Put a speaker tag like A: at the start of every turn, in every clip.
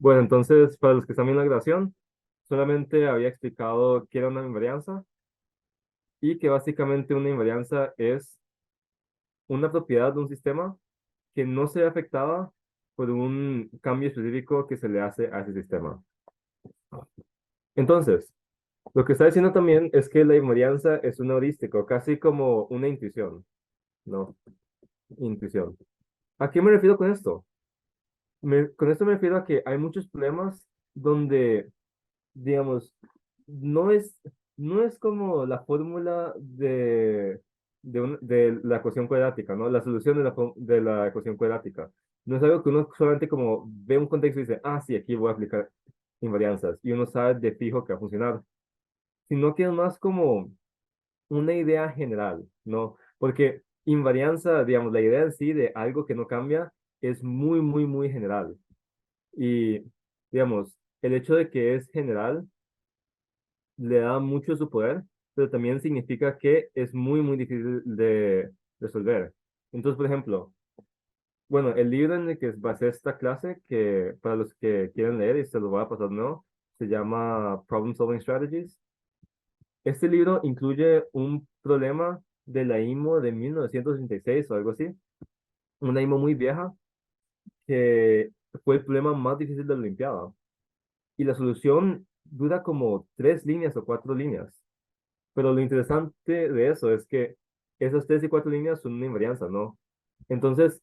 A: Bueno, entonces, para los que están viendo la grabación, solamente había explicado qué era una invarianza y que básicamente una invarianza es una propiedad de un sistema que no se ve afectada por un cambio específico que se le hace a ese sistema. Entonces, lo que está diciendo también es que la invarianza es un heurístico, casi como una intuición, ¿no? Intuición. ¿A qué me refiero con esto? Con esto me refiero a que hay muchos problemas donde, digamos, no es, no es como la fórmula de la ecuación cuadrática, ¿no? La solución de la ecuación cuadrática. No es algo que uno solamente como ve un contexto y dice, ah, sí, aquí voy a aplicar invarianzas, y uno sabe de fijo que va a funcionar, sino que es más como una idea general, ¿no? Porque invarianza, digamos, la idea en sí de algo que no cambia es muy, muy, muy general. Y, digamos, el hecho de que es general le da mucho de su poder, pero también significa que es muy, muy difícil de resolver. Entonces, por ejemplo, bueno, el libro en el que basé esta clase, que para los que quieren leer y se lo voy a pasar, ¿no? Se llama Problem Solving Strategies. Este libro incluye un problema de la IMO de 1986 o algo así, una IMO muy vieja, que fue el problema más difícil de la Olimpiada. Y la solución dura como 3 líneas o 4 líneas. Pero lo interesante de eso es que esas 3 y 4 líneas son una invarianza, ¿no? Entonces,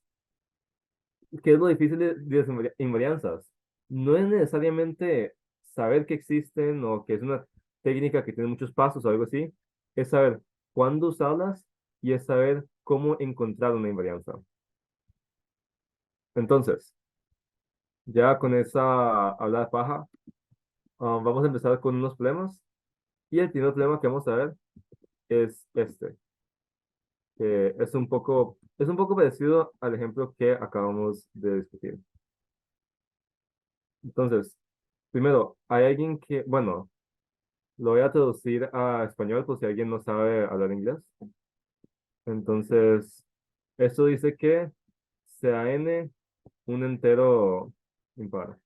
A: ¿qué es lo difícil de las invarianzas? No es necesariamente saber que existen o que es una técnica que tiene muchos pasos o algo así, es saber cuándo usarlas y es saber cómo encontrar una invarianza. Entonces, ya con esa hablada paja, vamos a empezar con unos problemas y el primer problema que vamos a ver es este, que es un poco parecido al ejemplo que acabamos de discutir. Entonces, primero, hay alguien que, bueno, lo voy a traducir a español por si alguien no sabe hablar inglés. Entonces, esto dice que sea n un entero impar.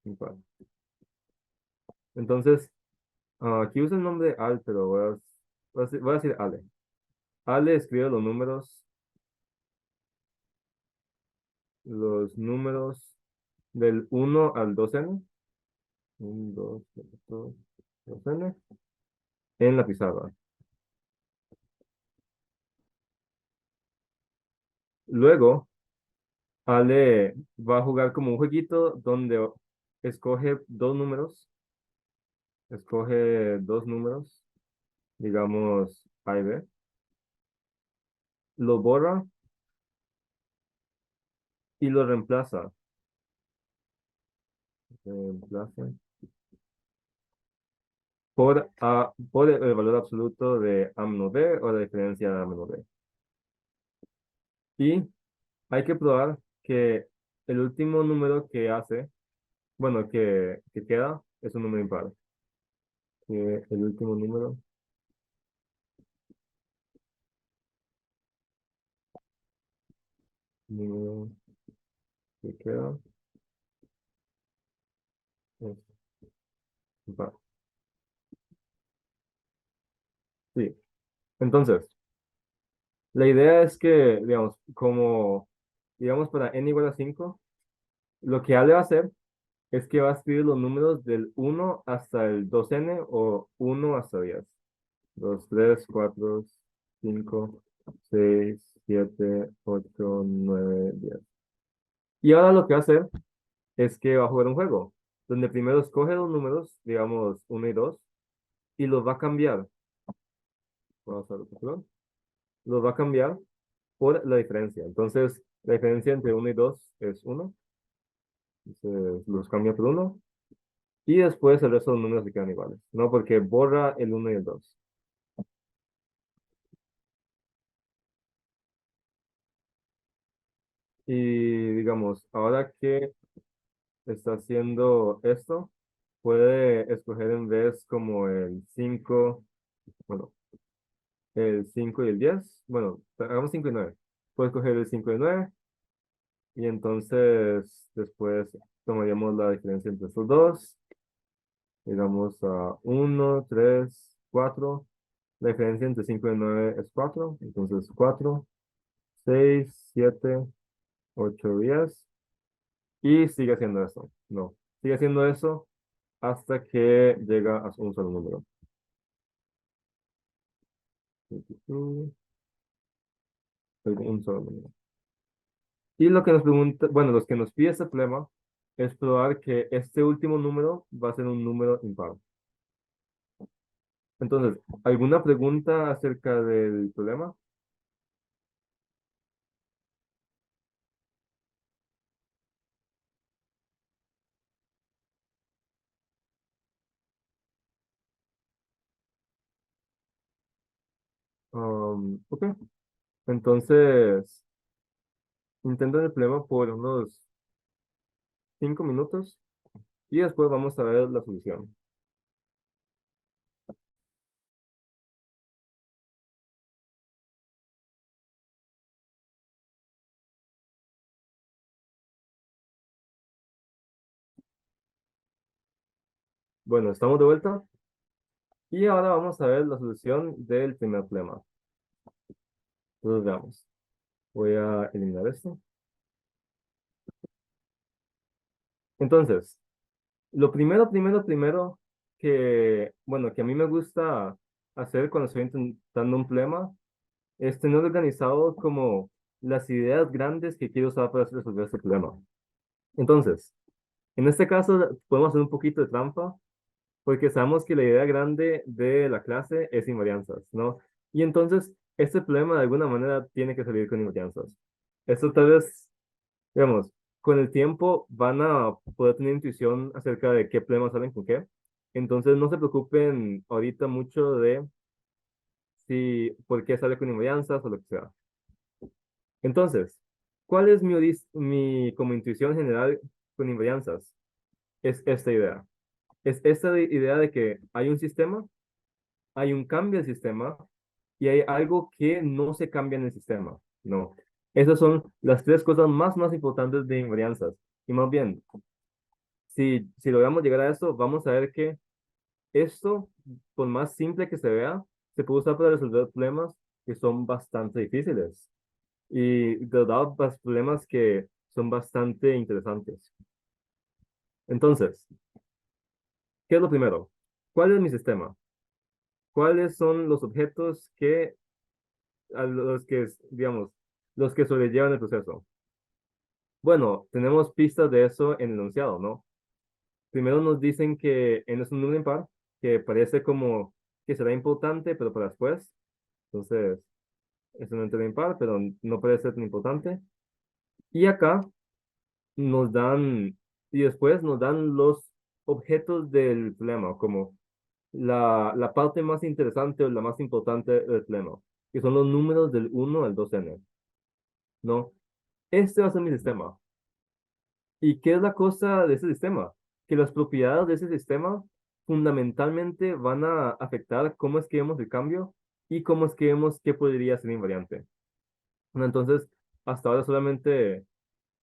A: Impar. Entonces, aquí usa el nombre al, pero voy a decir Ale. Ale escribe los números del 1 al 2n. 1, 2, 2, 2n en la pizarra. Luego, Ale va a jugar como un jueguito donde escoge dos números, escoge dos números, digamos A y B, lo borra y lo reemplaza por el valor absoluto de A menos B o la diferencia de A menos B. Y hay que probar que el último número que hace, bueno, que queda, es un número impar. Que el último número que queda es impar. Sí. Entonces, la idea es que, digamos, digamos, para n igual a 5, lo que Ale va a hacer es que va a escribir los números del 1 hasta el 2n o 1 hasta 10. 2, 3, 4, 5, 6, 7, 8, 9, 10. Y ahora lo que va a hacer es que va a jugar un juego, donde primero escoge los números, digamos 1 y 2, y los va a cambiar. Vamos a ver, perdón. Los va a cambiar por la diferencia. Entonces, la diferencia entre 1 y 2 es 1. Entonces, los cambia por 1. Y después el resto de los números se quedan iguales, ¿no? Porque borra el 1 y el 2. Y digamos, ahora que está haciendo esto, puede escoger en vez como el 5, bueno, el 5 y el 10. Bueno, hagamos 5 y 9. Puede escoger el 5 y 9 Y entonces después tomaríamos la diferencia entre estos dos. Digamos a 1, 3, 4. La diferencia entre 5 y 9 es 4. Entonces 4, 6, 7, 8, 10. Y sigue haciendo eso. No, sigue haciendo eso hasta que llega a un solo número. Un solo número. Y lo que nos pregunta, bueno, los que nos pide este problema es probar que este último número va a ser un número impar. Entonces, ¿alguna pregunta acerca del problema? Ok. Entonces, intenten el problema por unos 5 minutos y después vamos a ver la solución. Bueno, estamos de vuelta y ahora vamos a ver la solución del primer problema. Entonces, veamos. Voy a eliminar esto. Entonces, lo primero que, bueno, que a mí me gusta hacer cuando estoy intentando un problema es tener organizado como las ideas grandes que quiero usar para resolver este problema. Entonces, en este caso podemos hacer un poquito de trampa porque sabemos que la idea grande de la clase es invarianzas, ¿no? Y entonces, este problema de alguna manera tiene que salir con invarianzas. Esto tal vez, digamos, con el tiempo van a poder tener intuición acerca de qué problemas salen con qué. Entonces, no se preocupen ahorita mucho de si, por qué sale con invarianzas o lo que sea. Entonces, ¿cuál es mi como intuición general con invarianzas? Es esta idea. Es esta idea de que hay un sistema, hay un cambio del sistema y hay algo que no se cambia en el sistema. No. Esas son las tres cosas más importantes de invarianzas. Y más bien, si logramos llegar a esto, vamos a ver que esto, por más simple que se vea, se puede usar para resolver problemas que son bastante difíciles y de verdad problemas que son bastante interesantes. Entonces, ¿qué es lo primero? ¿Cuál es mi sistema? ¿Cuáles son los objetos que, a los que, digamos, los que sobrellevan el proceso? Bueno, tenemos pistas de eso en el enunciado, ¿no? Primero nos dicen que n es un número impar, que parece como que será importante, pero para después. Entonces, es un entero impar, pero no parece ser tan importante. Y acá nos dan, y después nos dan los objetos del problema, como la parte más interesante o la más importante del problema, que son los números del 1 al 2n, ¿no? Este va a ser mi sistema. ¿Y qué es la cosa de ese sistema? Que las propiedades de ese sistema fundamentalmente van a afectar cómo es que vemos el cambio y cómo es que vemos qué podría ser invariante. Bueno, entonces, hasta ahora solamente,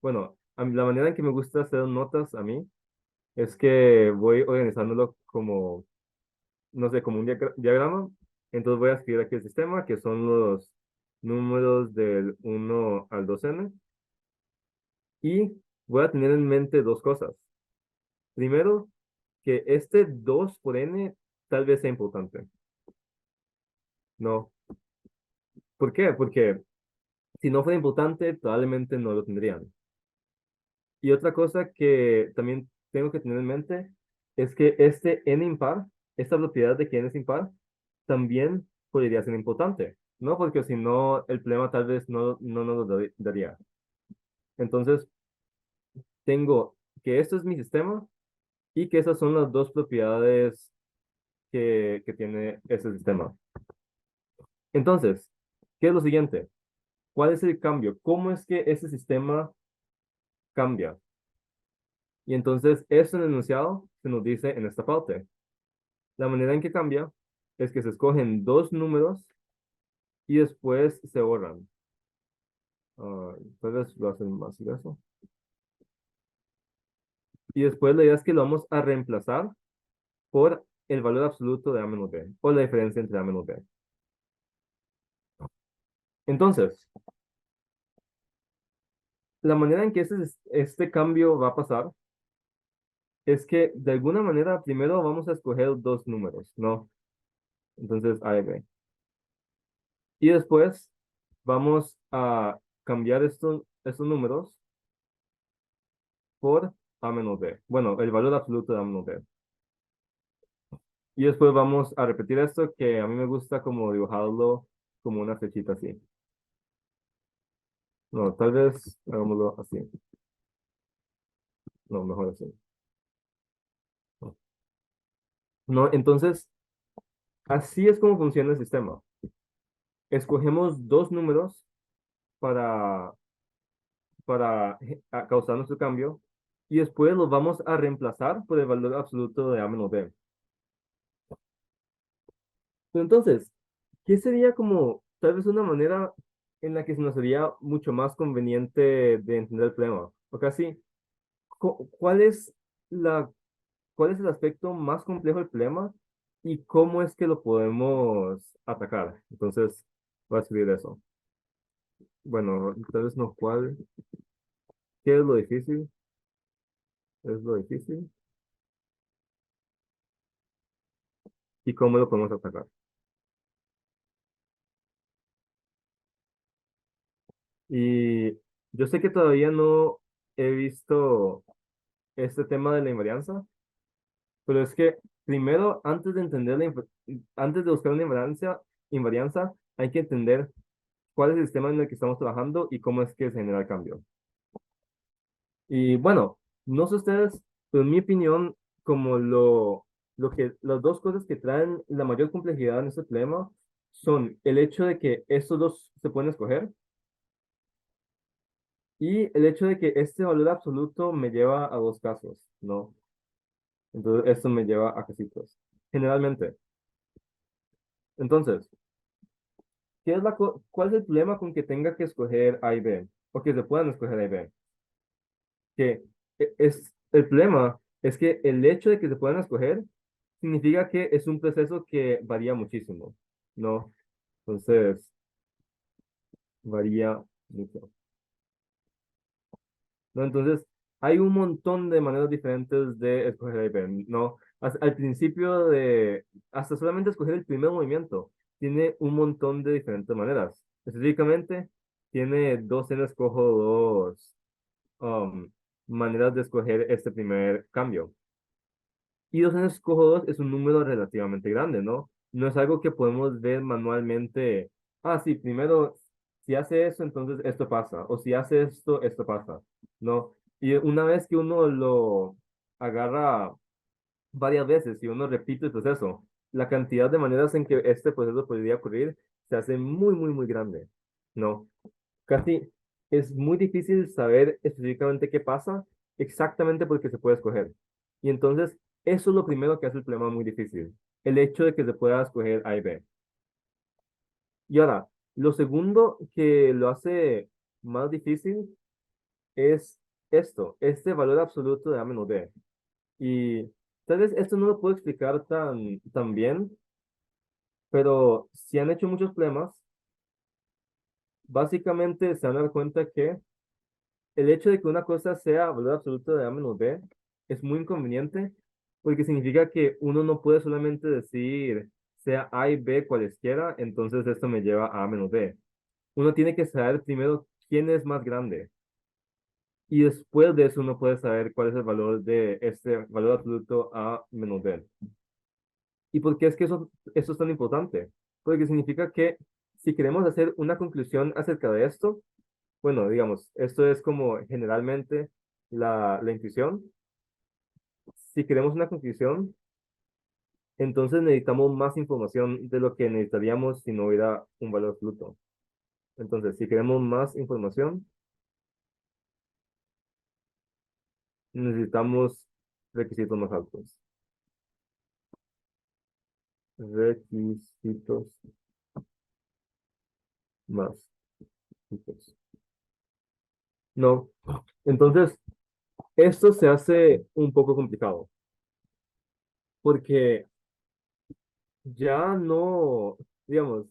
A: bueno, la manera en que me gusta hacer notas a mí es que voy organizándolo como, no sé, como un diagrama. Entonces voy a escribir aquí el sistema, que son los números del 1 al 2n, y voy a tener en mente dos cosas. Primero, que este 2 por n tal vez sea importante. No. ¿Por qué? Porque si no fuera importante, probablemente no lo tendrían. Y otra cosa que también tengo que tener en mente es que este n impar, esta propiedad de que n es impar, también podría ser importante, ¿no? Porque si no, el problema tal vez no nos lo daría. Entonces, tengo que esto es mi sistema y que esas son las dos propiedades que tiene ese sistema. Entonces, ¿qué es lo siguiente? ¿Cuál es el cambio? ¿Cómo es que ese sistema cambia? Y entonces, esto en el enunciado se nos dice en esta parte. La manera en que cambia es que se escogen dos números y después se borran. Tal vez lo hacen más y eso. Y después la idea es que lo vamos a reemplazar por el valor absoluto de A menos B, o la diferencia entre A menos B. Entonces, la manera en que este cambio va a pasar es que de alguna manera primero vamos a escoger dos números, ¿no? Entonces, A y B. Y después vamos a cambiar estos números por A menos B. Bueno, el valor absoluto de A menos B. Y después vamos a repetir esto que a mí me gusta como dibujarlo como una flechita así. No, tal vez hagámoslo así. No, mejor así. No, entonces, así es como funciona el sistema. Escogemos dos números para, para causar nuestro cambio y después los vamos a reemplazar por el valor absoluto de A menos B. Pero entonces, ¿qué sería como tal vez una manera en la que se nos sería mucho más conveniente de entender el problema? Porque así, ¿cuál es la, cuál es el aspecto más complejo del problema y cómo es que lo podemos atacar? Entonces, voy a escribir eso. Bueno, tal vez no cuál. ¿Qué es lo difícil? Es lo difícil. ¿Y cómo lo podemos atacar? Y yo sé que todavía no he visto este tema de la invarianza, pero es que primero, antes de entender antes de buscar una invarianza, hay que entender cuál es el sistema en el que estamos trabajando y cómo es que se genera el cambio. Y bueno, no sé ustedes, pero en mi opinión, como las dos cosas que traen la mayor complejidad en este problema son el hecho de que estos dos se pueden escoger y el hecho de que este valor absoluto me lleva a dos casos, ¿no? Entonces, esto me lleva a casitos. Generalmente. Entonces, ¿cuál es el problema con que tenga que escoger A y B? O que se puedan escoger A y B. Que el problema es que el hecho de que se puedan escoger significa que es un proceso que varía muchísimo, ¿no? Entonces, varía mucho, ¿no? Entonces, hay un montón de maneras diferentes de escoger A y B, ¿no? Al principio hasta solamente escoger el primer movimiento, tiene un montón de diferentes maneras. Específicamente, tiene dos en escojo dos maneras de escoger este primer cambio. Y 2 en escojo 2 es un número relativamente grande, ¿no? No es algo que podemos ver manualmente. Ah, sí, primero, si hace eso, entonces esto pasa. O si hace esto, esto pasa, ¿no? Y una vez que uno lo agarra varias veces y uno repite el proceso, la cantidad de maneras en que este proceso podría ocurrir se hace muy, muy, muy grande, ¿no? Casi es muy difícil saber específicamente qué pasa, exactamente porque se puede escoger. Y entonces, eso es lo primero que hace el problema muy difícil, el hecho de que se pueda escoger A y B. Y ahora, lo segundo que lo hace más difícil es este valor absoluto de A menos B. Y tal vez esto no lo puedo explicar tan bien, pero si han hecho muchos problemas, básicamente se van a dar cuenta que el hecho de que una cosa sea valor absoluto de A menos B es muy inconveniente porque significa que uno no puede solamente decir sea A y B cualesquiera, entonces esto me lleva a menos B. Uno tiene que saber primero quién es más grande y después de eso uno puede saber cuál es el valor de este valor absoluto A menos B. ¿Y por qué es que eso es tan importante? Porque significa que si queremos hacer una conclusión acerca de esto, bueno, digamos, esto es como generalmente la intuición. Si queremos una conclusión, entonces necesitamos más información de lo que necesitaríamos si no hubiera un valor absoluto. Entonces, si queremos más información, necesitamos requisitos más altos. Requisitos más altos. No. Entonces, Esto se hace un poco complicado porque ya no, digamos,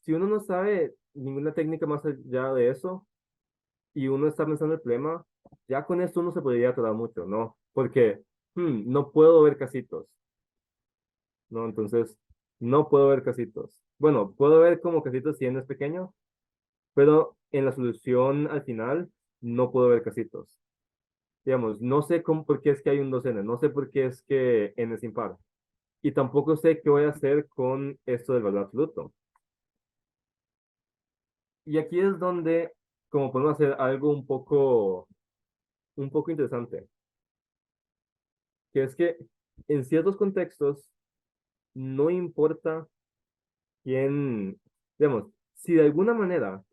A: si uno no sabe ninguna técnica más allá de eso y uno está pensando el problema, ya con esto uno se podría atorar mucho, ¿no? Porque no puedo ver casitos, ¿no? Entonces, no puedo ver casitos. Bueno, puedo ver como casitos si n es pequeño, pero en la solución al final no puedo ver casitos. Digamos, no sé cómo, por qué es que hay un 2n, no sé por qué es que n es impar. Y tampoco sé qué voy a hacer con esto del valor absoluto. Y aquí es donde, como podemos hacer algo un poco interesante, que es que en ciertos contextos no importa quién, digamos, si de alguna manera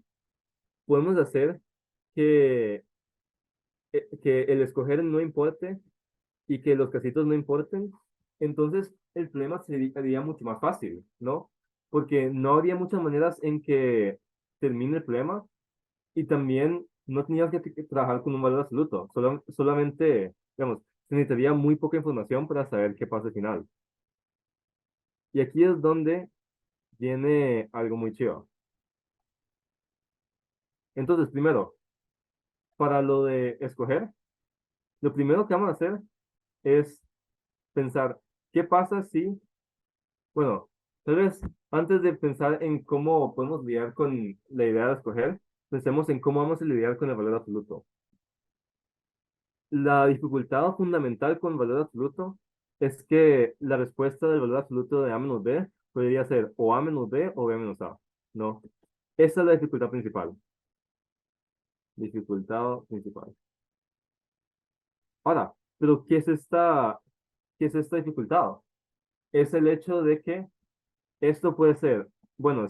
A: podemos hacer que, que el escoger no importe y que los casitos no importen, entonces el problema sería mucho más fácil, ¿no? Porque no habría muchas maneras en que termine el problema y también no tenías que trabajar con un valor absoluto, solamente, digamos, se necesitaría muy poca información para saber qué pasa al final. Y aquí es donde viene algo muy chido. Entonces, primero, para lo de escoger, lo primero que vamos a hacer es pensar, ¿qué pasa si, bueno, tal vez antes de pensar en cómo podemos lidiar con la idea de escoger, pensemos en cómo vamos a lidiar con el valor absoluto. La dificultad fundamental con valor absoluto es que la respuesta del valor absoluto de A menos B podría ser o A menos B o B menos A, ¿no? Esa es la dificultad principal. Dificultad principal. Ahora, pero qué es esta dificultad? Es el hecho de que esto puede ser, bueno,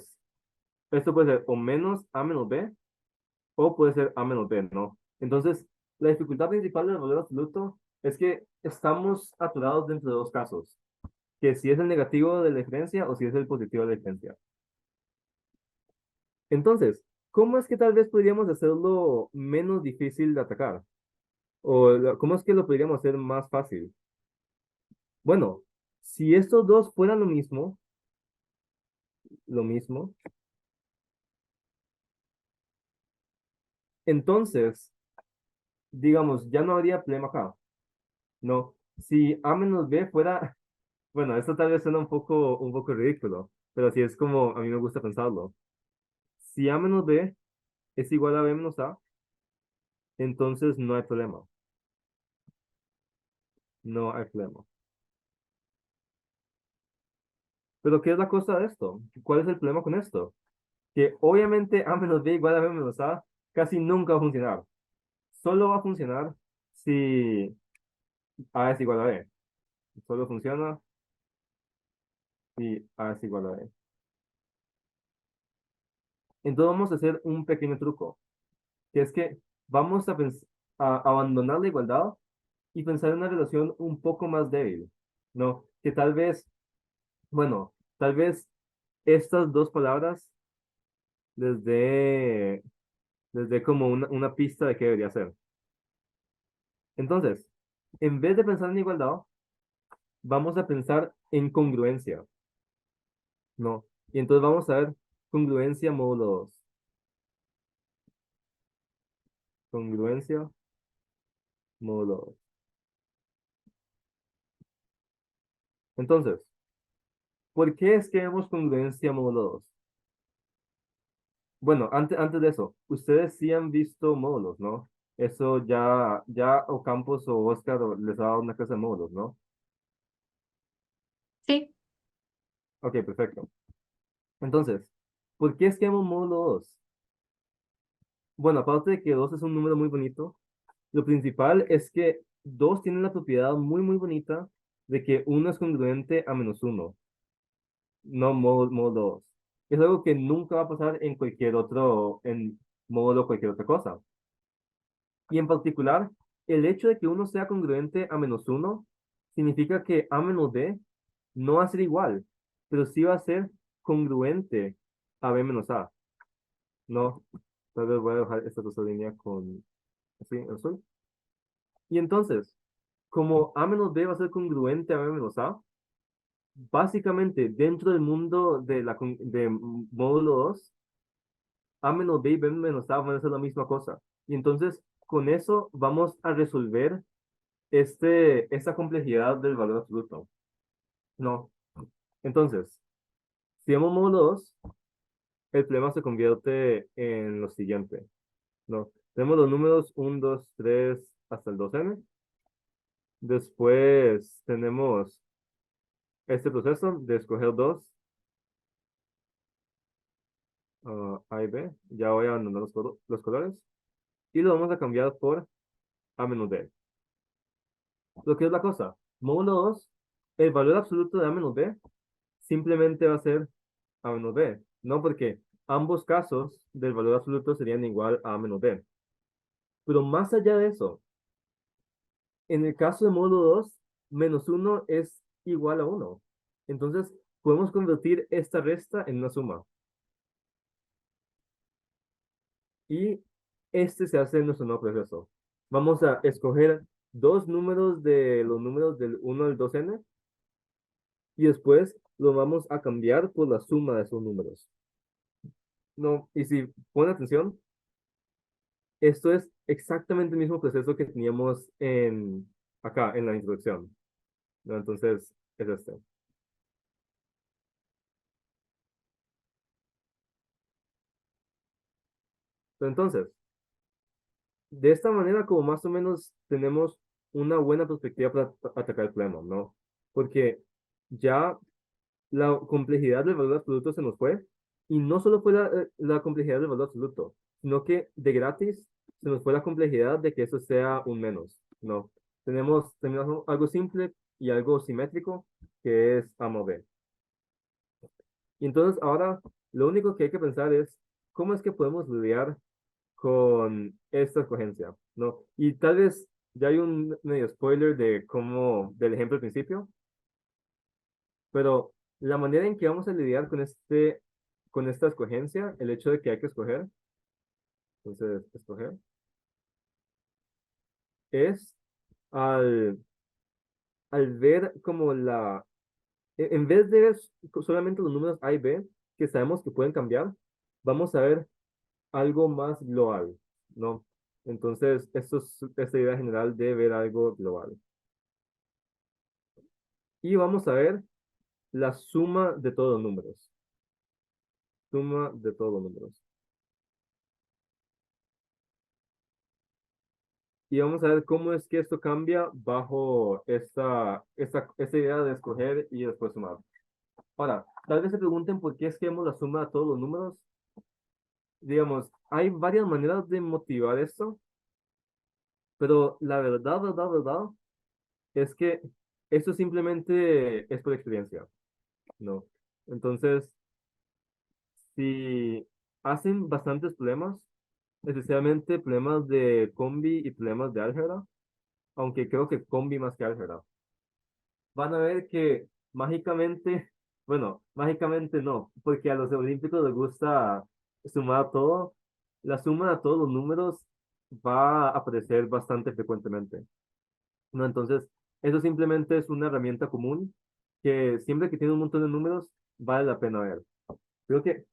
A: esto puede ser o menos A menos B o puede ser A menos B, ¿no? Entonces, la dificultad principal del valor absoluto es que estamos atorados dentro de dos casos, que si es el negativo de la diferencia o si es el positivo de la diferencia. Entonces, ¿cómo es que tal vez podríamos hacerlo menos difícil de atacar? ¿O cómo es que lo podríamos hacer más fácil? Bueno, si estos dos fueran lo mismo, entonces, digamos, ya no habría problema acá. No, si A menos B fuera, bueno, esto tal vez suena un poco ridículo, pero así es como a mí me gusta pensarlo. Si A menos B es igual a B menos A, entonces no hay problema. No hay problema. Pero ¿qué es la cosa de esto? ¿Cuál es el problema con esto? Que obviamente A menos B igual a B menos A casi nunca va a funcionar. Solo va a funcionar si A es igual a B. Solo funciona si A es igual a B. Entonces vamos a hacer un pequeño truco, que es que vamos a abandonar la igualdad y pensar en una relación un poco más débil, ¿no? Que tal vez, bueno, tal vez estas dos palabras les dé, les dé como una pista de qué debería ser. Entonces, en vez de pensar en igualdad, vamos a pensar en congruencia, ¿no? Y entonces vamos a ver congruencia módulo 2. Congruencia módulo 2. Entonces, ¿por qué es que vemos congruencia módulo 2? Bueno, antes de eso, ustedes sí han visto módulos, ¿no? Eso ya Ocampos o Oscar les ha dado una clase de módulos, ¿no?
B: Sí,
A: Ok, perfecto. Entonces, ¿por qué es que vemos módulo 2? Bueno, aparte de que 2 es un número muy bonito, lo principal es que 2 tiene la propiedad muy bonita de que uno es congruente a -1, no módulo 2. Es algo que nunca va a pasar en cualquier otro, en módulo cualquier otra cosa. Y en particular, el hecho de que uno sea congruente a -1 significa que a menos b no va a ser igual, pero sí va a ser congruente a b menos a. No, tal vez voy a dejar esta otra línea con así en azul. Y entonces, como A menos B va a ser congruente a B menos A, básicamente dentro del mundo de módulo 2 A menos B y B menos A van a ser la misma cosa. Y entonces, con eso vamos a resolver esta complejidad del valor absoluto. No. Entonces, si vemos módulo 2 el problema se convierte en lo siguiente. ¿No? Tenemos los números 1, 2, 3 hasta el 2n. Después tenemos este proceso de escoger dos, A y B. Ya voy a abandonar los colores. Y lo vamos a cambiar por A menos B. Lo que es la cosa. Módulo 2 el valor absoluto de A menos B simplemente va a ser A menos B. No porque ambos casos del valor absoluto serían igual a A menos B. Pero más allá de eso, en el caso de módulo 2 menos uno es igual a uno. Entonces, podemos convertir esta resta en una suma. Y este se hace en nuestro nuevo proceso. Vamos a escoger dos números de los números del 1 al 2n y después lo vamos a cambiar por la suma de esos números. No, y si ponen atención, esto es exactamente el mismo proceso que teníamos acá, en la introducción. ¿No? Entonces, es este. Entonces, de esta manera, como más o menos tenemos una buena perspectiva para atacar el problema, ¿no? Porque ya la complejidad del valor absoluto se nos fue, y no solo fue la complejidad del valor absoluto, sino que de gratis se nos fue la complejidad de que eso sea un menos, ¿no? Tenemos algo simple y algo simétrico, que es A más B. Y entonces ahora lo único que hay que pensar es cómo es que podemos lidiar con esta escogencia, ¿no? Y tal vez ya hay un medio spoiler de cómo, del ejemplo al principio, pero la manera en que vamos a lidiar con esta escogencia, el hecho de que hay que escoger, entonces, escoger, es al, al ver como en vez de ver solamente los números A y B, que sabemos que pueden cambiar, vamos a ver algo más global, ¿no? Entonces, esto es esta idea general de ver algo global. Y vamos a ver la suma de todos los números. Suma de todos los números. Y vamos a ver cómo es que esto cambia bajo esta idea de escoger y después sumar. Ahora, tal vez se pregunten por qué es que vemos la suma de todos los números. Digamos, hay varias maneras de motivar esto, pero la verdad, es que esto simplemente es por experiencia, ¿no? Entonces, si hacen bastantes problemas, especialmente problemas de combi y problemas de álgebra, aunque creo que combi más que álgebra, van a ver que mágicamente, bueno, mágicamente no, porque a los olímpicos les gusta sumar todo, la suma de todos los números va a aparecer bastante frecuentemente, ¿no? Entonces, eso simplemente es una herramienta común que siempre que tiene un montón de números, vale la pena ver. Creo que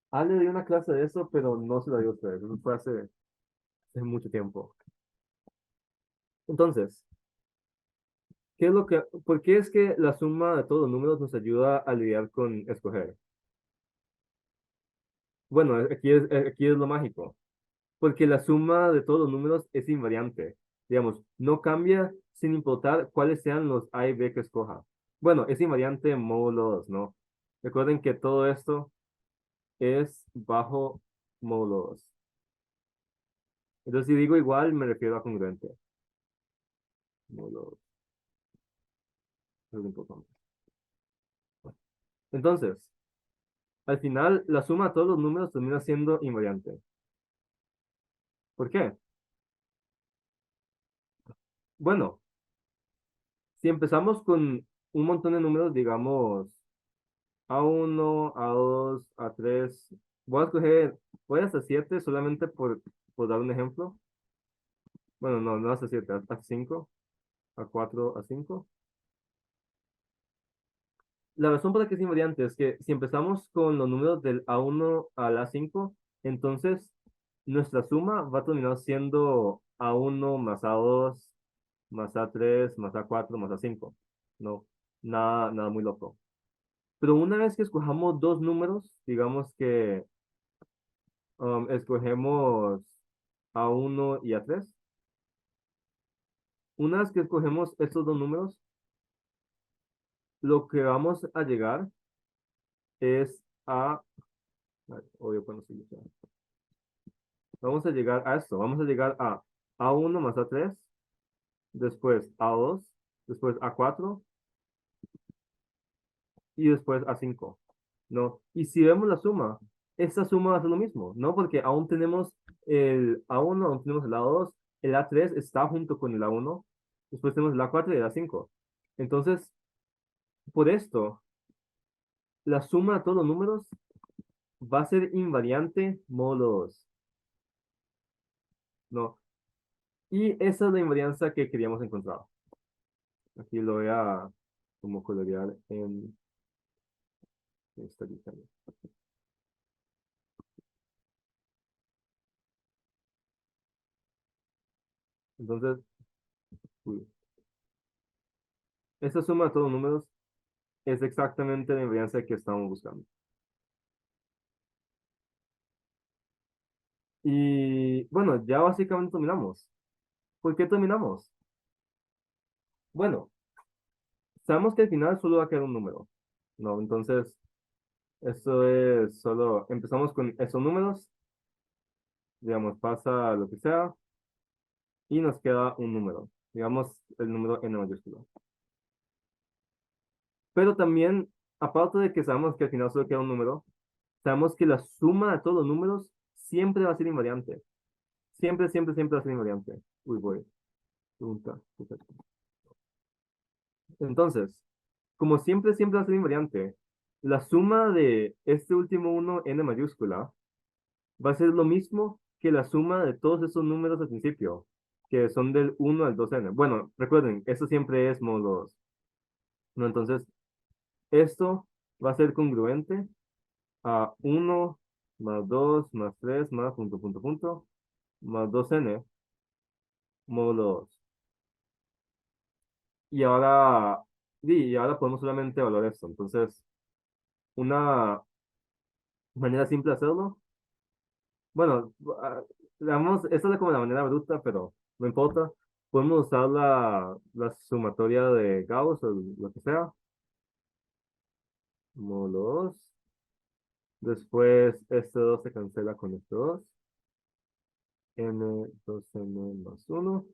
A: Ale dio una clase de eso, pero no se la dio a ustedes, eso fue hace mucho tiempo. Entonces, por qué es que la suma de todos los números nos ayuda a lidiar con escoger? Bueno, aquí es lo mágico, porque la suma de todos los números es invariante. Digamos, no cambia sin importar cuáles sean los A y B que escoja. Bueno, es invariante en módulo 2, ¿no? Recuerden que todo esto es bajo módulo 2. Entonces, si digo igual, me refiero a congruente. Módulo 2, es lo importante. Entonces, al final, la suma de todos los números termina siendo invariante. ¿Por qué? Bueno, si empezamos con un montón de números, digamos, A1, A2, A3, voy a escoger, voy hasta 7 solamente por dar un ejemplo. Bueno, no, no hasta 7, hasta 5, a 4, a 5. La razón por la que es invariante es que si empezamos con los números del A1 al A5, entonces nuestra suma va a terminar siendo A1 más A2 más A3 más A4 más A5. No, nada muy loco. Pero una vez que escojamos dos números, digamos que escogemos A1 y A3, una vez que escogemos estos dos números, lo que vamos a llegar es obvio, cuando se dice, vamos a llegar a esto, vamos a llegar a A1 más A3, después A2, después A4 y después A5, ¿no? Y si vemos la suma, esta suma va a ser lo mismo, ¿no? Porque aún tenemos el A1, aún tenemos el A2, el A3 está junto con el A1, después tenemos el A4 y el A5. Entonces, por esto, la suma de todos los números va a ser invariante módulo 2, ¿no? Y esa es la invarianza que queríamos encontrar. Aquí lo voy a como colorear en esta lista. Entonces, uy, esta suma de todos los números es exactamente la invarianza que estamos buscando. Y bueno, ya básicamente terminamos. ¿Por qué terminamos? Bueno, sabemos que al final solo va a quedar un número, ¿no? Entonces, esto es solo, empezamos con esos números, digamos, pasa lo que sea, y nos queda un número, digamos, el número n mayúsculo. Pero también, aparte de que sabemos que al final solo queda un número, sabemos que la suma de todos los números siempre va a ser invariante. Siempre, siempre, siempre va a ser invariante. Uy, voy. Pregunta. Perfecto. Entonces, como siempre, siempre va a ser invariante, la suma de este último uno, n mayúscula, va a ser lo mismo que la suma de todos esos números al principio, que son del 1 al 2n. Bueno, recuerden, esto siempre es módulo 2, ¿no? Entonces, esto va a ser congruente a 1 más 2 más 3 más punto, punto, punto, más 2n módulo 2. Y ahora, y ahora podemos solamente evaluar esto. Entonces, una manera simple de hacerlo, bueno, digamos, esta es como la manera bruta, pero no importa. Podemos usar la sumatoria de Gauss o lo que sea, módulo 2. Después, este 2 se cancela con este 2, n 2n más 1.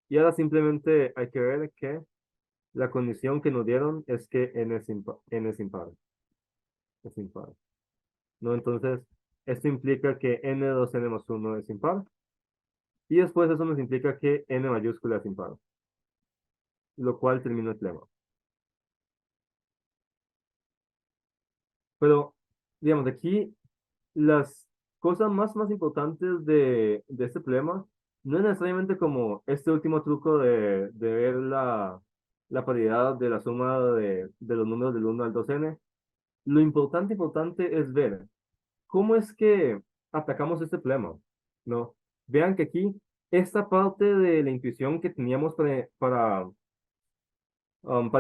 A: Y ahora simplemente hay que ver que la condición que nos dieron es que n es impar, es impar, ¿no? Entonces, esto implica que n2n más 1 es impar, y después eso nos implica que n mayúscula es impar, lo cual termina el teorema. Pero, digamos, aquí las cosas más importantes de este problema no es necesariamente como este último truco de ver la paridad de la suma de los números del 1 al 2n. Lo importante es ver cómo es que atacamos este problema, ¿no? Vean que aquí, esta parte de la intuición que teníamos para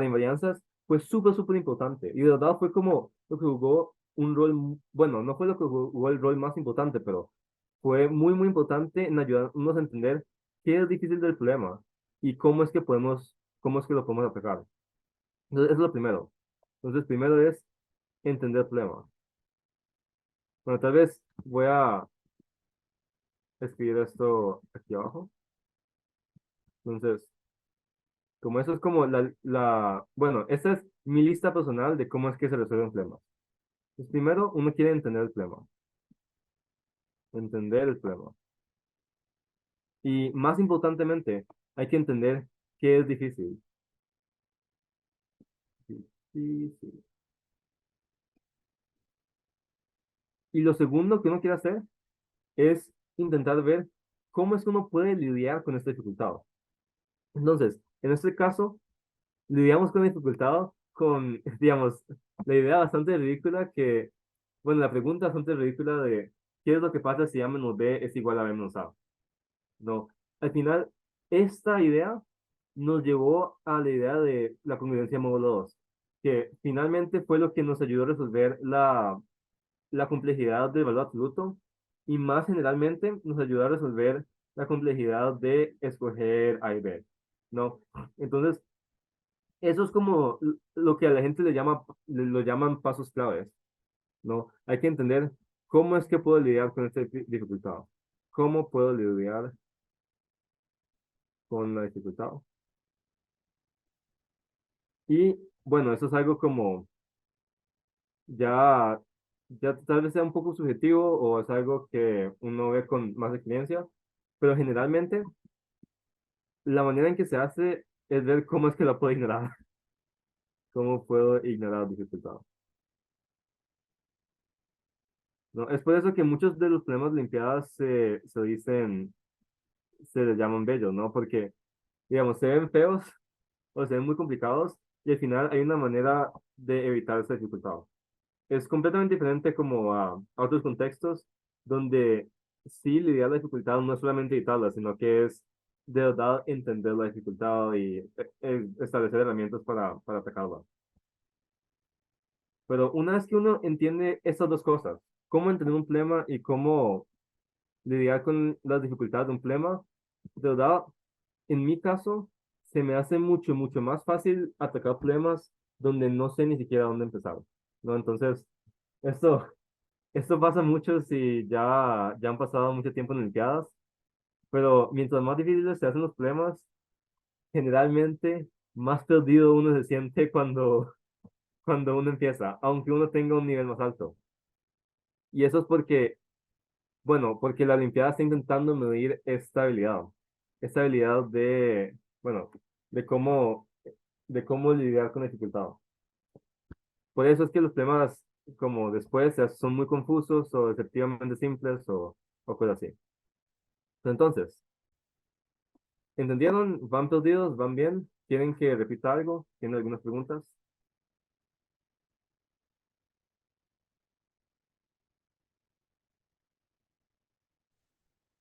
A: invarianzas fue súper importante. Y de verdad fue como lo que jugó un rol, bueno, no fue lo que jugó el rol más importante, pero fue muy importante en ayudarnos a entender qué es difícil del problema y cómo es que lo podemos atacar. Entonces, eso es lo primero. Entonces, primero es entender el problema. Bueno, tal vez voy a escribir esto aquí abajo. Entonces, como eso es como bueno, esta es mi lista personal de cómo es que se resuelve un problema. Pues primero, uno quiere entender el problema. Entender el problema. Y más importantemente, hay que entender qué es difícil. Difícil. Y lo segundo que uno quiere hacer es intentar ver cómo es que uno puede lidiar con esta dificultad. Entonces, en este caso, lidiamos con la dificultad con, digamos, la idea bastante ridícula que, bueno, la pregunta bastante ridícula de qué es lo que pasa si A menos B es igual a B menos A. No, al final, esta idea nos llevó a la idea de la convivencia módulo 2, que finalmente fue lo que nos ayudó a resolver la complejidad del valor absoluto y más generalmente nos ayudó a resolver la complejidad de escoger A y B, ¿no? Entonces, eso es como lo que a la gente le llama, lo llaman pasos claves, ¿no? Hay que entender cómo es que puedo lidiar con esta dificultad, cómo puedo lidiar con la dificultad. Y bueno, eso es algo como ya, ya tal vez sea un poco subjetivo o es algo que uno ve con más experiencia, pero generalmente la manera en que se hace es ver cómo es que la puedo ignorar, cómo puedo ignorar dificultad. ¿No? Es por eso que muchos de los problemas de Olimpiadas se dicen, se les llaman bellos, ¿no? Porque, digamos, se ven feos o se ven muy complicados y al final hay una manera de evitar esa dificultad. Es completamente diferente como a otros contextos donde sí lidiar la dificultad no es solamente evitarla, sino que es de verdad entender la dificultad y establecer herramientas para atacarla. Pero una vez que uno entiende estas dos cosas, cómo entender un problema y cómo lidiar con las dificultades de un problema, de verdad, en mi caso, se me hace mucho, mucho más fácil atacar problemas donde no sé ni siquiera dónde empezar, ¿no? Entonces, esto, esto pasa mucho si ya han pasado mucho tiempo en Olimpiadas, pero mientras más difíciles se hacen los problemas, generalmente más perdido uno se siente cuando uno empieza, aunque uno tenga un nivel más alto. Y eso es porque, bueno, porque la Olimpiada está intentando medir esta habilidad de, bueno, de cómo lidiar con la dificultad. Por eso es que los temas como después son muy confusos o efectivamente simples o cosas así. Entonces, ¿entendieron? ¿Van perdidos? ¿Van bien? ¿Quieren que repita algo? ¿Tienen algunas preguntas?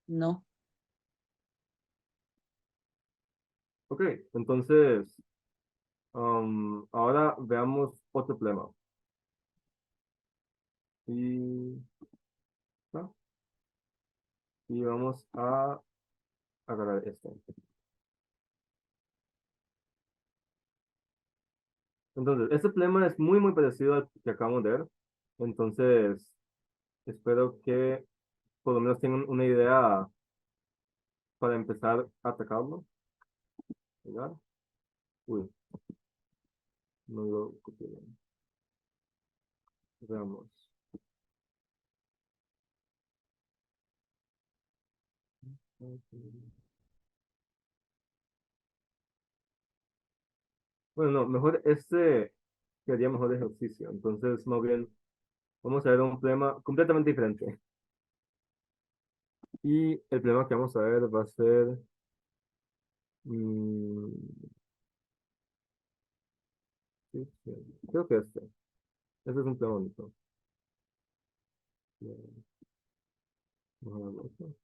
B: No,
A: Ok, entonces, ahora veamos otro problema. Y, ah, y vamos a agarrar este. Entonces, este problema es muy, muy parecido al que acabamos de ver. Entonces, espero que por lo menos tengan una idea para empezar a atacarlo. ¿Verdad? Uy, no lo copié bien. Veamos. Bueno, no, mejor este sería mejor ejercicio. Entonces, más bien, vamos a ver un problema completamente diferente. Y el problema que vamos a ver va a ser, mm, sí, sí, creo que este. Este es un problema bonito. Vamos a ver esto.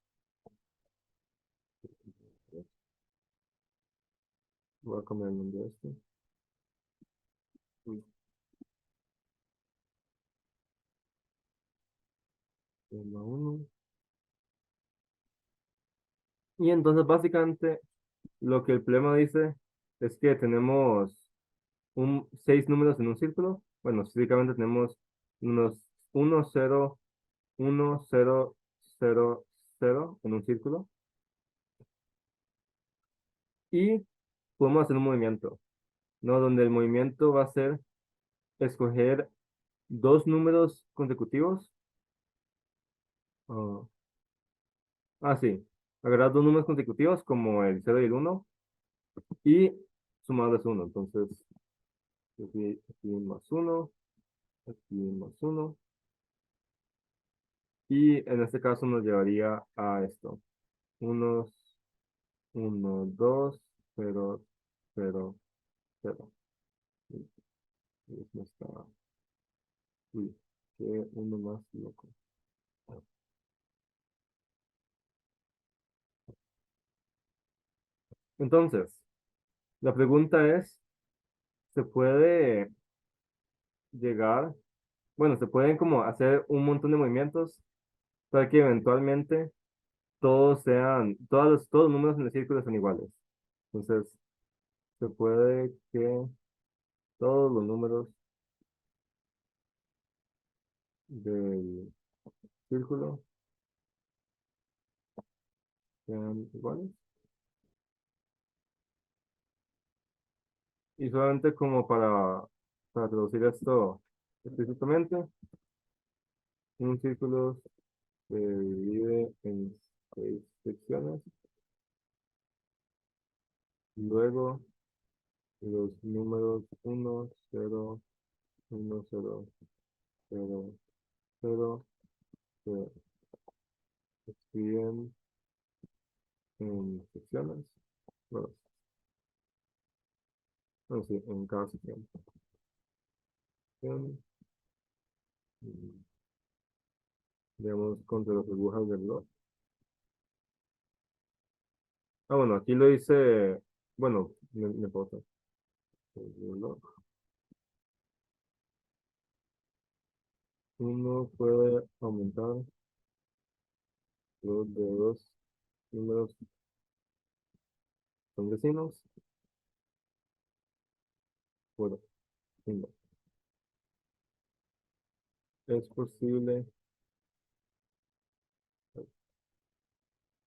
A: Voy a cambiar el nombre de este. Uy, problema uno. Y entonces, básicamente, lo que el problema dice es que tenemos seis números en un círculo. Bueno, específicamente tenemos unos uno cero uno cero cero cero en un círculo. Y podemos hacer un movimiento, ¿no? Donde el movimiento va a ser escoger dos números consecutivos. ah, sí. Agarrar dos números consecutivos como el cero y el uno y sumarles uno. Entonces, aquí más uno, aquí más uno. Y en este caso nos llevaría a esto. unos, 1, 2, 0, 0, 0. No está. Uy, que uno más loco. Entonces, la pregunta es, ¿se puede llegar, bueno, se pueden como hacer un montón de movimientos para que eventualmente todos los números en el círculo son iguales? Entonces, se puede que todos los números del círculo sean iguales. Y solamente como para traducir esto explícitamente, un círculo se divide en 6 secciones. Luego, los números 1, 0, 1, 0, 0, 0 se escriben en secciones. Bueno, bueno, sí, en cada sección. Y, digamos, contra las burbujas del reloj. Ah, bueno, aquí lo hice, bueno, me puedo el reloj. Uno puede aumentar los de dos números son vecinos por uno. Es posible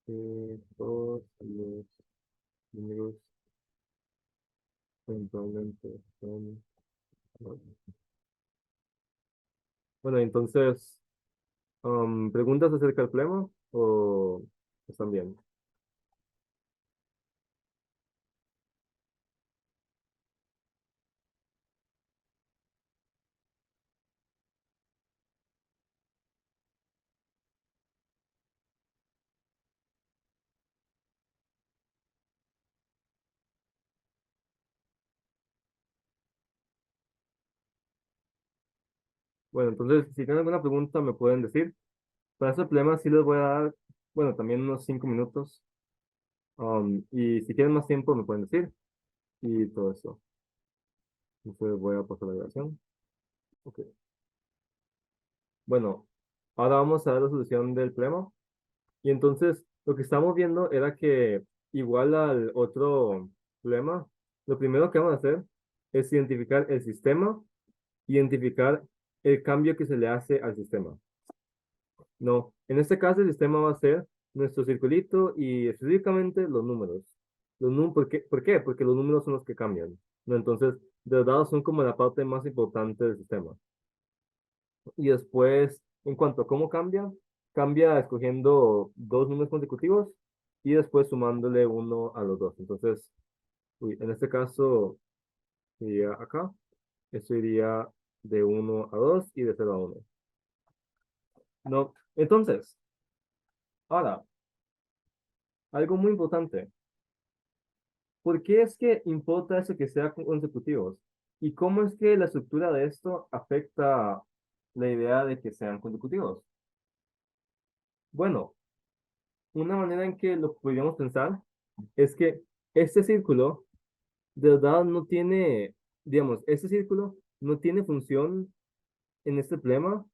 A: que todos los números eventualmente son iguales. Bueno, entonces, ¿preguntas acerca del problema o están bien? Bueno, entonces, si tienen alguna pregunta, me pueden decir. Para ese problema sí les voy a dar, bueno, también unos 5 minutos. Y si quieren más tiempo, me pueden decir. Y todo eso. Entonces voy a pasar la grabación. Ok. Bueno, ahora vamos a ver la solución del problema. Y entonces, lo que estamos viendo era que, igual al otro problema, lo primero que vamos a hacer es identificar el sistema, identificar el cambio que se le hace al sistema. No, en este caso el sistema va a ser nuestro circulito y específicamente los números. ¿Por qué? Porque los números son los que cambian, ¿no? Entonces, los dados son como la parte más importante del sistema. Y después, en cuanto a cómo cambia, cambia escogiendo dos números consecutivos y después sumándole uno a los dos. Entonces, uy, en este caso, iría acá. Esto iría de 1 a 2 y de 0 a 1. No, entonces, ahora, algo muy importante. ¿Por qué es que importa eso que sea consecutivos? ¿Y cómo es que la estructura de esto afecta la idea de que sean consecutivos? Bueno, una manera en que lo podríamos pensar es que este círculo de verdad no tiene, digamos, este círculo no tiene función en este problema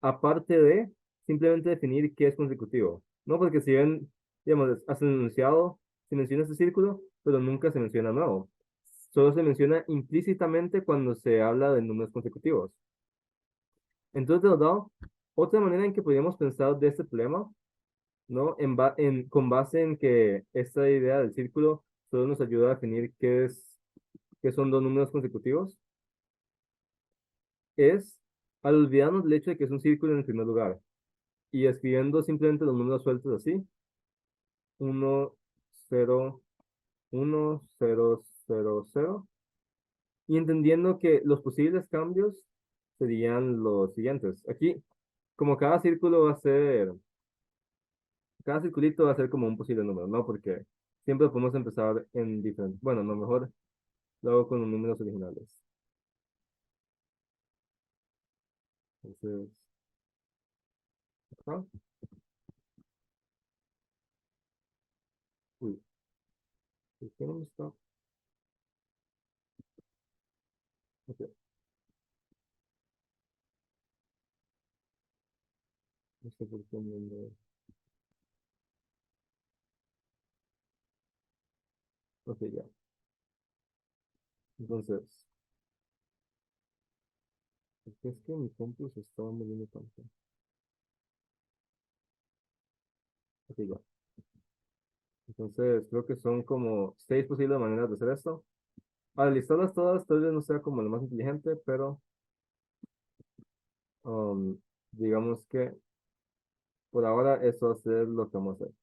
A: aparte de simplemente definir qué es consecutivo. No, porque si ven, digamos, hasta el enunciado se menciona este círculo, pero nunca se menciona nuevo. Solo se menciona implícitamente cuando se habla de números consecutivos. Entonces, de verdad, otra manera en que podríamos pensar de este problema, ¿no? Con base en que esta idea del círculo solo nos ayuda a definir qué son dos números consecutivos, es al olvidarnos del hecho de que es un círculo en el primer lugar y escribiendo simplemente los números sueltos así, 1, 0, 1, 0, 0, 0, y entendiendo que los posibles cambios serían los siguientes. Aquí, como cada círculo va a ser cada circulito va a ser como un posible número, ¿no? Porque siempre podemos empezar en diferentes. Bueno, a lo mejor lo hago con los números originales. Entonces, acá. Uy, ¿por qué no me está? Ok, no sé por qué ok, ya. Entonces, ¿por qué es que mi compu se estaba moviendo tanto? Ok, ya. Entonces, creo que son como seis posibles maneras de hacer esto. Al listarlas todas, tal vez no sea como lo más inteligente, pero um, digamos que por ahora eso va a ser lo que vamos a hacer.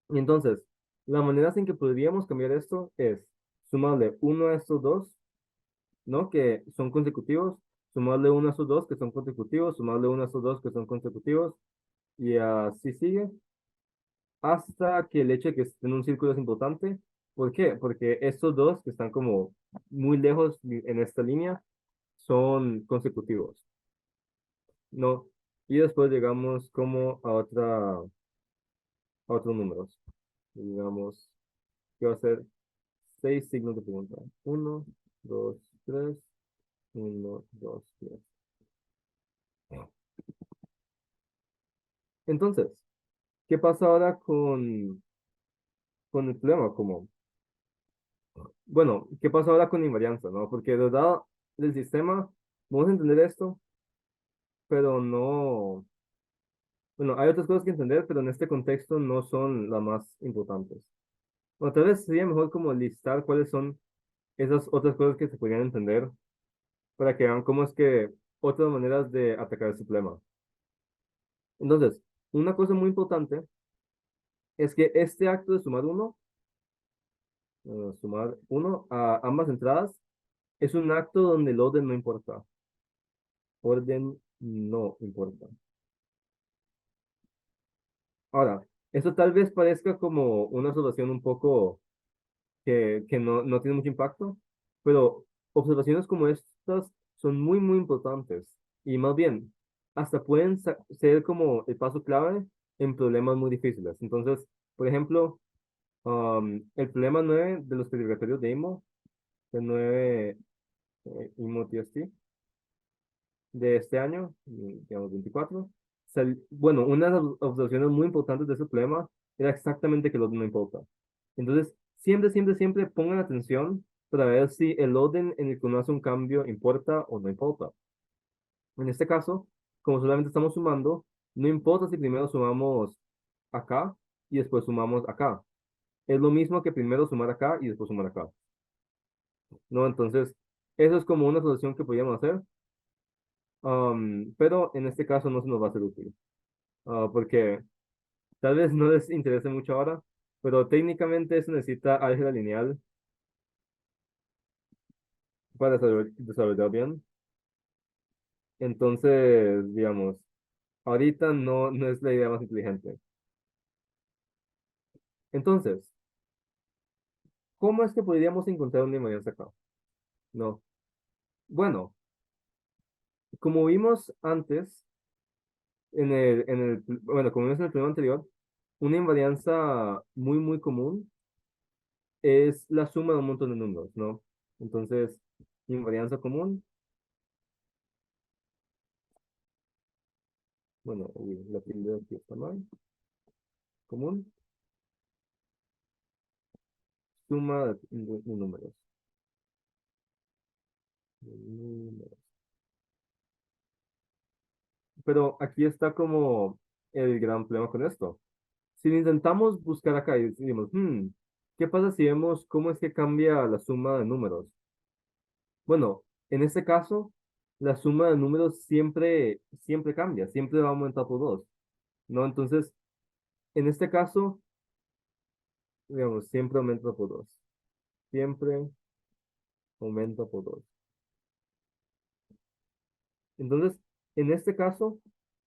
A: Y entonces, la manera en que podríamos cambiar esto es sumarle uno a estos dos, ¿no? Que son consecutivos, sumarle uno a estos dos que son consecutivos, sumarle uno a estos dos que son consecutivos, y así sigue, hasta que el hecho de que esté en un círculo es importante. ¿Por qué? Porque estos dos que están como muy lejos en esta línea son consecutivos, ¿no? Y después llegamos como a otros números. Digamos, que va a ser seis signos de pregunta. Uno, dos, tres, uno, dos, tres. Entonces, ¿qué pasa ahora con el problema? Como, bueno, ¿qué pasa ahora con la invarianza, no? Porque de verdad, del sistema, vamos a entender esto, pero no, bueno, hay otras cosas que entender, pero en este contexto no son las más importantes. O tal vez sería mejor como listar cuáles son esas otras cosas que se podrían entender para que vean cómo es que otras maneras de atacar ese problema. Entonces, una cosa muy importante es que este acto de sumar uno a ambas entradas, es un acto donde el orden no importa. Orden no importa. Ahora, eso tal vez parezca como una solución un poco que no tiene mucho impacto, pero observaciones como estas son muy, muy importantes. Y más bien, hasta pueden ser como el paso clave en problemas muy difíciles. Entonces, por ejemplo, el problema 9 de los calificatorios de IMO, el 9 IMO TST de este año, digamos 24, bueno, una de las observaciones muy importantes de ese problema era exactamente que el orden no importa. Entonces, siempre, siempre, siempre pongan atención para ver si el orden en el que uno hace un cambio importa o no importa. En este caso, como solamente estamos sumando, no importa si primero sumamos acá y después sumamos acá. Es lo mismo que primero sumar acá y después sumar acá, ¿no? Entonces, eso es como una solución que podríamos hacer, pero en este caso no se nos va a ser útil, porque tal vez no les interese mucho ahora, pero técnicamente eso necesita álgebra lineal para desarrollar bien. Entonces, digamos, ahorita no es la idea más inteligente. Entonces, ¿cómo es que podríamos encontrar una invarianza acá? No. Bueno, como vimos antes, bueno, como vimos en el problema anterior, una invarianza muy, muy común es la suma de un montón de números, ¿no? Entonces, invarianza común, bueno, uy, la tilde aquí está mal, común, suma de números. Números. Pero aquí está como el gran problema con esto. Si intentamos buscar acá y decimos, ¿qué pasa si vemos cómo es que cambia la suma de números? Bueno, en este caso, la suma de números siempre, siempre cambia, siempre va a aumentar por dos, ¿no? Entonces, en este caso, digamos, siempre aumenta por dos, siempre aumenta por dos. Entonces, en este caso,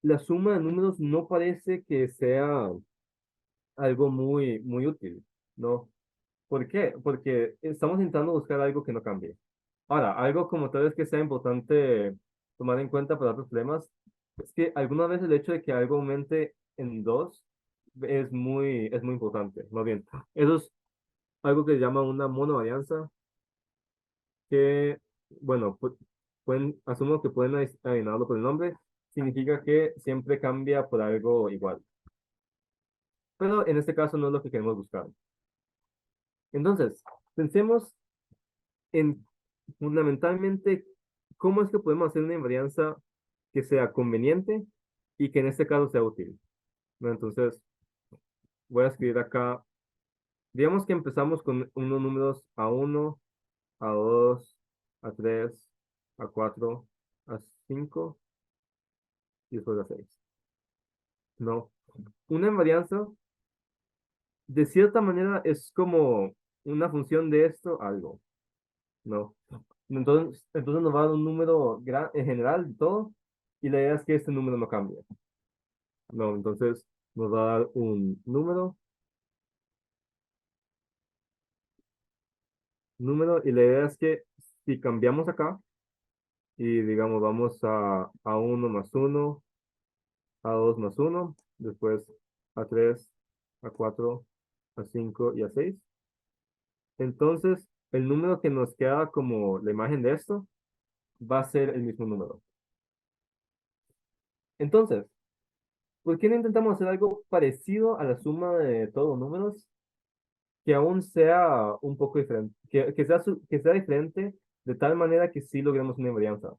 A: la suma de números no parece que sea algo muy útil, ¿no? ¿Por qué? Porque estamos intentando buscar algo que no cambie. Ahora, algo como tal vez que sea importante tomar en cuenta para otros problemas, es que alguna vez el hecho de que algo aumente en 2 es muy importante. Más bien, eso es algo que se llama una monovarianza, que, bueno, asumo que pueden adivinarlo por el nombre, significa que siempre cambia por algo igual. Pero en este caso no es lo que queremos buscar. Entonces, pensemos en fundamentalmente cómo es que podemos hacer una invarianza que sea conveniente y que en este caso sea útil, ¿no? Entonces, voy a escribir acá, digamos que empezamos con unos números a 1, a 2, a 3, a 4, a 5 y después a 6. No, una invarianza de cierta manera es como una función de esto, algo, ¿no? Entonces nos va a dar un número en general de todo y la idea es que este número no cambie. No, entonces nos va a dar un número y la idea es que si cambiamos acá y digamos vamos a 1 más 1, a 2 más 1, después a 3, a 4, a 5 y a 6, entonces el número que nos queda como la imagen de esto va a ser el mismo número. Entonces, ¿por qué no intentamos hacer algo parecido a la suma de todos los números que aún sea un poco diferente, que sea diferente de tal manera que sí logremos una invarianza?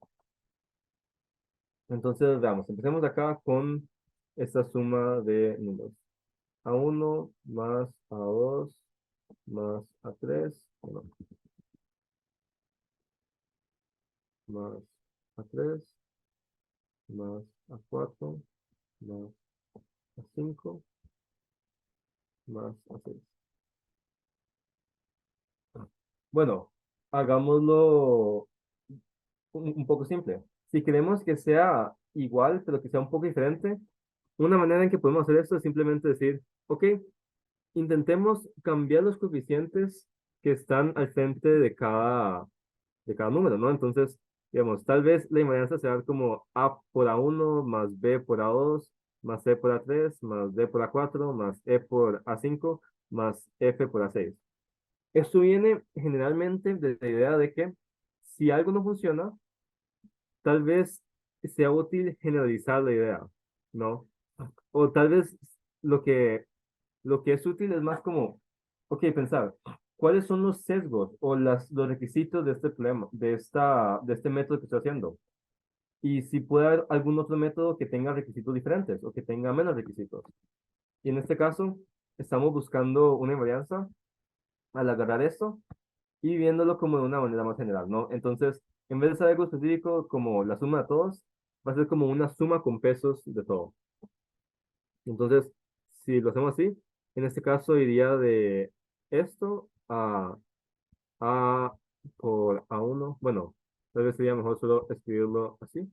A: Entonces, veamos, empecemos acá con esta suma de números. A 1 más A 2 más A 3, bueno, más A 3 más A 4 más A 5 más A 6. Bueno, hagámoslo un poco simple. Si queremos que sea igual, pero que sea un poco diferente, una manera en que podemos hacer esto es simplemente decir, ok, intentemos cambiar los coeficientes que están al frente de cada número, ¿no? Entonces, digamos, tal vez la invarianza sea como A por A1 más B por A2 más C por A3 más D por A4 más E por A5 más F por A6. Esto viene generalmente de la idea de que si algo no funciona, tal vez sea útil generalizar la idea, ¿no? O tal vez lo que, lo que es útil es más como, ok, pensar, ¿cuáles son los sesgos o los requisitos de este problema, de este método que estoy haciendo? Y si puede haber algún otro método que tenga requisitos diferentes o que tenga menos requisitos. Y en este caso, estamos buscando una invarianza al agarrar esto y viéndolo como de una manera más general, ¿no? Entonces, en vez de ser algo específico como la suma de todos, va a ser como una suma con pesos de todo. Entonces, si lo hacemos así, en este caso iría de esto a por A1. Bueno, tal vez sería mejor solo escribirlo así.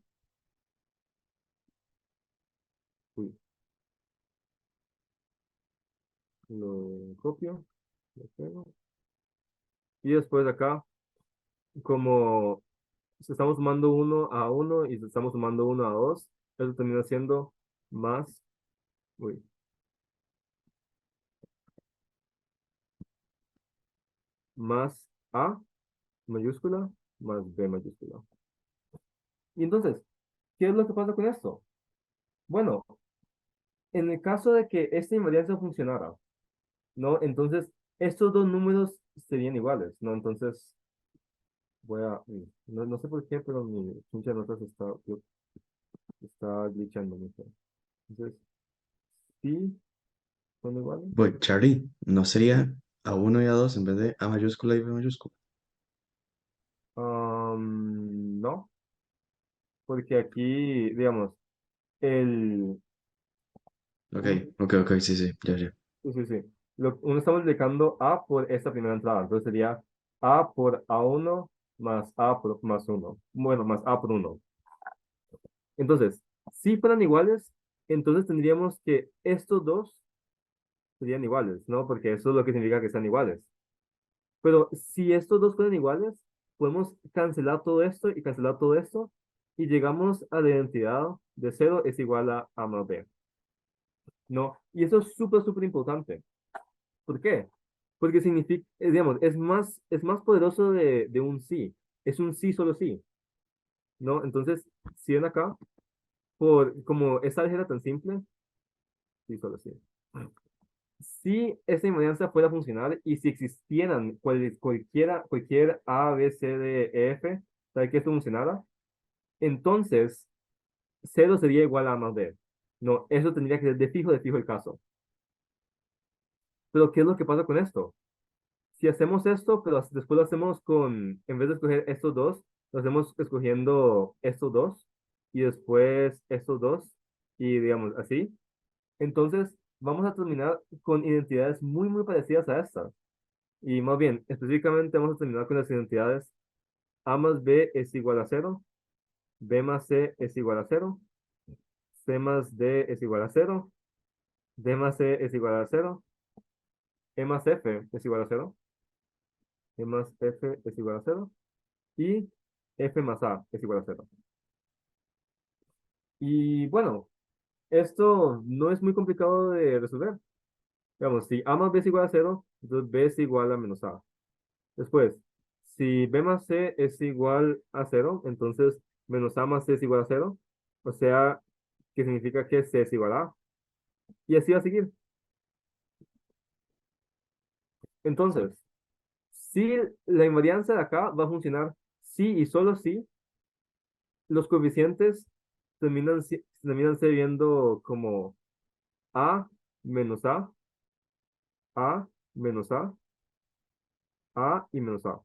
A: Uy, lo copio, lo pego. Y después acá, como estamos sumando 1 a 1 y estamos sumando 1 a 2, eso termina siendo más, uy, más A mayúscula más B mayúscula. Y entonces, ¿qué es lo que pasa con esto? Bueno, en el caso de que esta invarianza funcionara, ¿no? Entonces, estos dos números serían iguales, ¿no? Entonces, no sé por qué, pero mi pinche de notas está glitchando mucho. Entonces, sí, son iguales.
B: Voy, Charlie, ¿no sería A1 y A2 en vez de A mayúscula y B mayúscula?
A: No, porque aquí, digamos, el,
B: Ok,
A: un-
B: ok, sí, sí, ya, ya.
A: sí, sí, sí. Uno está multiplicando A por esta primera entrada. Entonces sería A por A1 más A por más 1. Bueno, más A por 1. Entonces, si fueran iguales, entonces tendríamos que estos dos serían iguales, ¿no? Porque eso es lo que significa que están iguales. Pero si estos dos fueran iguales, podemos cancelar todo esto y cancelar todo esto y llegamos a la identidad de cero es igual a A más B, ¿no? Y eso es súper, súper importante. ¿Por qué? Porque significa, digamos, es más poderoso de un sí. Es un sí, solo sí, ¿no? Entonces, si ven acá, como esta álgebra tan simple, sí, solo sí. Si esta invarianza fuera funcional y si existieran cualquier A, B, C, D, E, F, para que esto funcionara, entonces cero sería igual a A más B. No, eso tendría que ser de fijo el caso. Pero ¿qué es lo que pasa con esto? Si hacemos esto, pero después lo hacemos en vez de escoger estos dos, lo hacemos escogiendo estos dos y después estos dos y digamos así, entonces vamos a terminar con identidades muy, muy parecidas a estas. Y más bien, específicamente vamos a terminar con las identidades A más B es igual a cero, B más C es igual a cero, C más D es igual a cero, D más C es igual a cero, E más F es igual a cero, E más F es igual a cero y F más A es igual a cero. Y bueno, esto no es muy complicado de resolver. Digamos, si A más B es igual a cero, entonces B es igual a menos A. Después, si B más C es igual a cero, entonces menos A más C es igual a cero. O sea, que significa que C es igual a A. Y así va a seguir. Entonces, si la invarianza de acá va a funcionar si y solo si los coeficientes terminan siendo como A menos A menos A y menos A.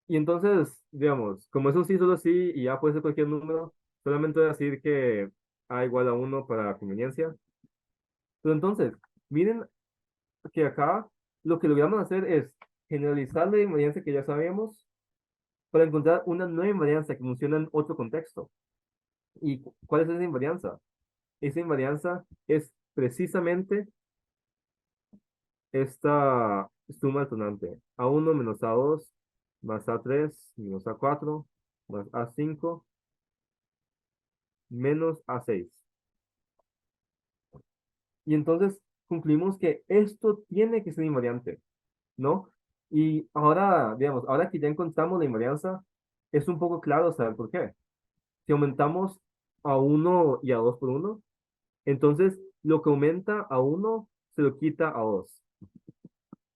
A: Y entonces, digamos, como es un sí, solo sí, y A puede ser cualquier número, solamente voy a decir que A igual a uno para conveniencia. Pero entonces, miren que acá lo que logramos hacer es generalizar la invariancia que ya sabemos para encontrar una nueva invarianza que funciona en otro contexto. ¿Y cuál es esa invarianza? Esa invarianza es precisamente esta suma alternante. A1 menos A2 más A3 menos A4 más A5 menos A6. Y entonces concluimos que esto tiene que ser invariante, ¿no? Y ahora, digamos, ahora que ya encontramos la invarianza, es un poco claro saber por qué. Si aumentamos a uno y a 2 por uno, entonces lo que aumenta a uno se lo quita a 2.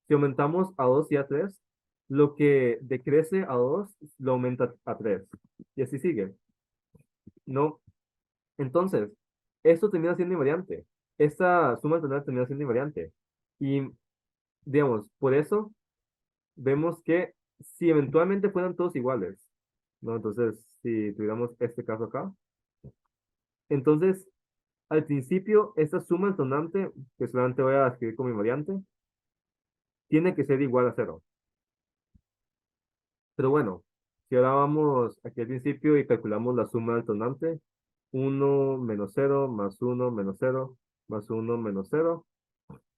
A: Si aumentamos a 2 y a 3, lo que decrece a 2 lo aumenta a 3. Y así sigue, ¿no? Entonces, esto termina siendo invariante. Esta suma alternada termina siendo invariante. Y, digamos, por eso vemos que si eventualmente fueran todos iguales, ¿no? Entonces, si tuviéramos este caso acá, entonces, al principio, esta suma alternante, que solamente voy a escribir como invariante, tiene que ser igual a cero. Pero bueno, si ahora vamos aquí al principio y calculamos la suma alternante, uno menos cero más uno menos cero más uno menos cero,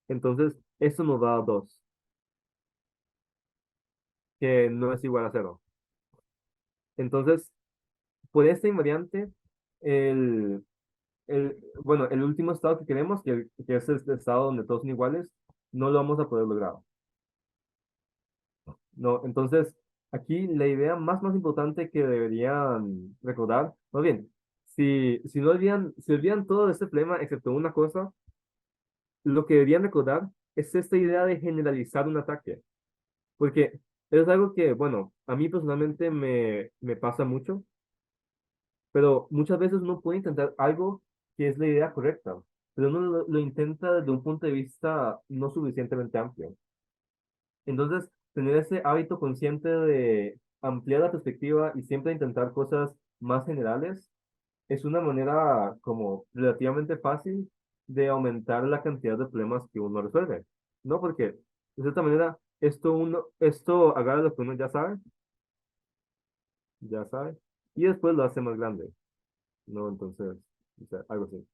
A: entonces esto nos da 2 que no es igual a cero. Entonces, por esta invariante, el, bueno, el último estado que queremos, que es este estado donde todos son iguales, no lo vamos a poder lograr. No, entonces, aquí la idea más importante que deberían recordar, más bien, si olvidan todo este problema, excepto una cosa, lo que deberían recordar es esta idea de generalizar un ataque, porque es algo que, bueno, a mí personalmente me pasa mucho, pero muchas veces uno puede intentar algo que es la idea correcta, pero uno lo intenta desde un punto de vista no suficientemente amplio. Entonces, tener ese hábito consciente de ampliar la perspectiva y siempre intentar cosas más generales es una manera como relativamente fácil de aumentar la cantidad de problemas que uno resuelve, ¿no? Porque de cierta manera esto agarra lo que uno ya sabe ya sabe, y después lo hace más grande, ¿no? Entonces, o sea, algo así.